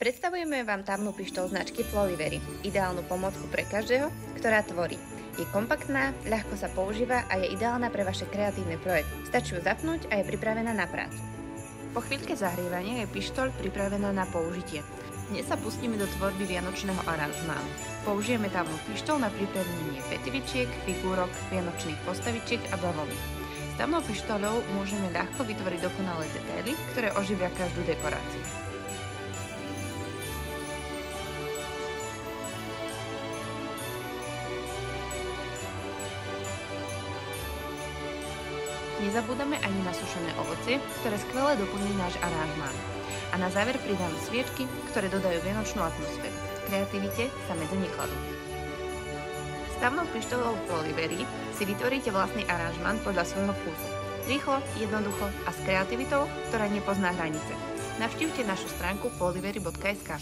Predstavujeme vám tamnú pištoľ značky Flolivery, ideálnu pomôcku pre každého, ktorá tvorí. Je kompaktná, ľahko sa používa a je ideálna pre vaše kreatívne projekty. Stačí ju zapnúť a je pripravená na prácu. Po chvíľke zahrievania je pištoľ pripravená na použitie. Dnes sa pustíme do tvorby vianočného aranžmánu. Použijeme tamnú pištoľ na pripravenie petivičiek, figúrok, vianočných postavičiek a bavlny. S tamnou pištoľou môžeme ľahko vytvoriť dokonalé detaily, ktoré oživia každú dekoráciu. Nezabúdame ani na sušené ovocie, ktoré skvele doplní náš aranžmán. A na záver pridáme sviečky, ktoré dodajú vianočnú atmosféru. Kreativite sa medze nekladú. S tamnou pištoľou Flolivery si vytvoríte vlastný aranžmán podľa svojho vkusu. Rýchlo, jednoducho a s kreativitou, ktorá nepozná hranice. Navštívte našu stránku flolivery.sk.